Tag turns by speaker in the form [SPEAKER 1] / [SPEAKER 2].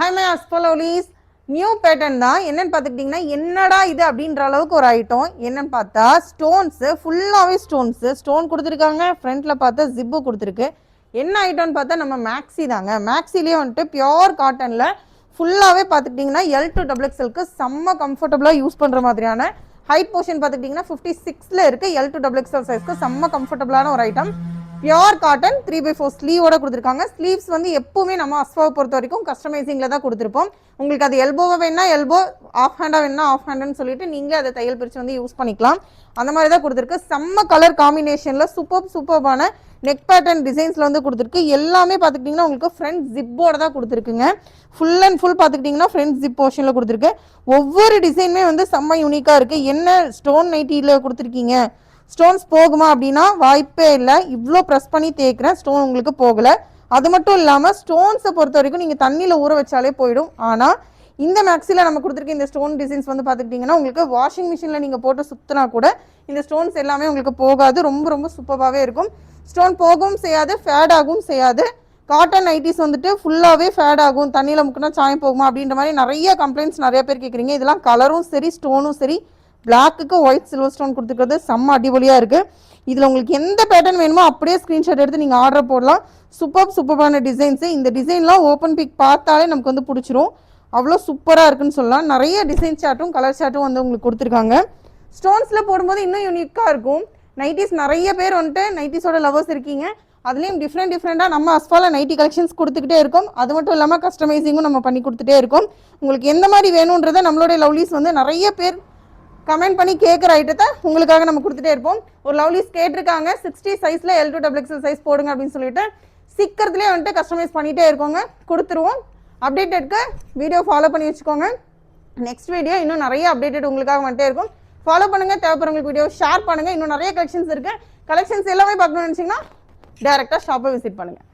[SPEAKER 1] Hi my அஸ்போலோலிஸ் new pattern தான். என்னன்னு பார்த்துக்கிட்டிங்கன்னா என்னடா இது அப்படின்ற அளவுக்கு ஒரு ஐட்டம். என்னன்னு பார்த்தா ஸ்டோன்ஸு, ஃபுல்லாகவே ஸ்டோன் கொடுத்துருக்காங்க. ஃப்ரண்ட்டில் பார்த்தா ஜிப்பு கொடுத்துருக்கு. என்ன ஐட்டம்னு பார்த்தா நம்ம மேக்ஸி தாங்க. மேக்ஸிலேயே வந்துட்டு பியோர் காட்டனில் ஃபுல்லாகவே பார்த்துக்கிட்டிங்கன்னா L2XXLக்கு செம்ம கம்ஃபர்டபுளாக யூஸ் பண்ணுற மாதிரியான ஹைட் போர்ஷன் பார்த்துக்கிட்டிங்கன்னா 56ல் இருக்குது. L2XXL சைஸ்க்கு செம்ம கம்ஃபர்டபுளான ஒரு ஐட்டம். பியோர் காட்டன் 3/4 ஸ்லீவோட கொடுத்துருக்காங்க. ஸ்லீவ்ஸ் வந்து எப்பவுமே நம்ம அஸ்வாவை பொறுத்த வரைக்கும் கஸ்டமைசிங்கில் தான் கொடுத்துருப்போம். உங்களுக்கு அது எல்போவை வேணா எல்போ, ஆஃப் ஹேண்டாக வேணா ஆஃப் ஹேண்டுன்னு சொல்லிட்டு நீங்களே அதை தையல் பிரித்து வந்து யூஸ் பண்ணிக்கலாம். அந்த மாதிரி தான் கொடுத்துருக்கு. செம்ம கலர் காம்பினேஷனில் சூப்பர்பான நெக் பேட்டர்ன் டிசைன்ஸில் வந்து கொடுத்துருக்கு. எல்லாமே பார்த்துக்கிட்டிங்கன்னா உங்களுக்கு ஃப்ரண்ட் ஜிப்போட தான் கொடுத்துருக்குங்க. ஃபுல் அண்ட் ஃபுல் பார்த்துக்கிட்டிங்கன்னா ஃப்ரண்ட் ஜிப் போர்ஷனில் கொடுத்துருக்கு. ஒவ்வொரு டிசைனுமே வந்து செம்ம யூனிக்காக இருக்குது. என்ன ஸ்டோன் நைட்டியில் கொடுத்துருக்கீங்க, ஸ்டோன்ஸ் போகுமா அப்படின்னா வாய்ப்பே இல்லை. இவ்வளோ ப்ரெஸ் பண்ணி தேய்க்கிறேன், ஸ்டோன் உங்களுக்கு போகலை. அது மட்டும் இல்லாமல் ஸ்டோன்ஸை பொறுத்த வரைக்கும் நீங்கள் தண்ணியில் ஊற வச்சாலே போயிடும். ஆனால் இந்த மேக்ஸில் நம்ம கொடுத்துருக்க இந்த ஸ்டோன் டிசைன்ஸ் வந்து பார்த்துக்கிட்டிங்கன்னா உங்களுக்கு வாஷிங் மிஷினில் நீங்கள் போட்டு சுற்றினா கூட இந்த ஸ்டோன்ஸ் எல்லாமே உங்களுக்கு போகாது. ரொம்ப சூப்பராகவே இருக்கும். ஸ்டோன் போகவும் செய்யாது, ஃபேட் ஆகவும் செய்யாது. காட்டன் நைட்டிஸ் வந்துட்டு ஃபுல்லாகவே ஃபேட் ஆகும், தண்ணியில் முக்கினா சாயம் போகுமா அப்படின்ற மாதிரி நிறைய கம்ப்ளைண்ட்ஸ் நிறைய பேர் கேட்குறீங்க. இதெல்லாம் கலரும் சரி ஸ்டோனும் சரி பிளாக்குக்கு ஒயிட் சில்வர் ஸ்டோன் கொடுத்துருக்கிறது செம்ம அடிபொலியாக இருக்குது. இதில் உங்களுக்கு எந்த பேட்டர்ன் வேணுமோ அப்படியே ஸ்க்ரீன்ஷாட் எடுத்து நீங்கள் ஆர்டர் போடலாம். சூப்பரான டிசைன்ஸு. இந்த டிசைன்லாம் ஓப்பன் பிக் பார்த்தாலே நமக்கு வந்து பிடிச்சிரும். அவ்வளோ சூப்பராக இருக்குன்னு சொல்லலாம். நிறைய டிசைன் சார்ட்டும் கலர் சார்ட்டும் வந்து உங்களுக்கு கொடுத்துருக்காங்க. ஸ்டோன்ஸில் போடும்போது இன்னும் யூனிக்காக இருக்கும். நைட்டிஸ் நிறைய பேர் வந்துட்டு நைட்டிஸோட லவர்ஸ் இருக்கீங்க. அதுலேயும் டிஃப்ரெண்ட்டாக நம்ம அஸ்வால நைட்டி கலெக்ஷன்ஸ் கொடுத்துக்கிட்டே இருக்கோம். அது மட்டும் இல்லாமல் கஸ்டமைசிங்கும் நம்ம பண்ணி கொடுத்துட்டே இருக்கோம். உங்களுக்கு எந்த மாதிரி வேணுன்றதை நம்மளுடைய லவ்லீஸ் வந்து நிறைய பேர் கமெண்ட் பண்ணி கேட்குற ஐட்டத்தை உங்களுக்காக நம்ம கொடுத்துட்டே இருப்போம். ஒரு லவ்லீஸ் கேட்டிருக்காங்க 60 சைஸில் L2XXL சைஸ் போடுங்க அப்படின்னு சொல்லிட்டு சீக்கிரத்துலேயே வந்துட்டு கஸ்டமைஸ் பண்ணிகிட்டே இருக்கோங்க, கொடுத்துருவோம். அப்டேட்டடுக்கு வீடியோ ஃபாலோ பண்ணி வச்சுக்கோங்க. நெக்ஸ்ட் வீடியோ இன்னும் நிறைய அப்டேட்டட் உங்களுக்காக வந்துட்டே இருக்கும். ஃபாலோ பண்ணுங்கள், தேவைப்படுறவங்களுக்கு வீடியோ ஷேர் பண்ணுங்கள். இன்னும் நிறைய கலெக்ஷன்ஸ் இருக்குது. கலெக்ஷன்ஸ் எல்லாமே பார்க்கணும்னு நினச்சிங்கன்னா டேரெக்டாக ஷாப்பை விசிட் பண்ணுங்கள்.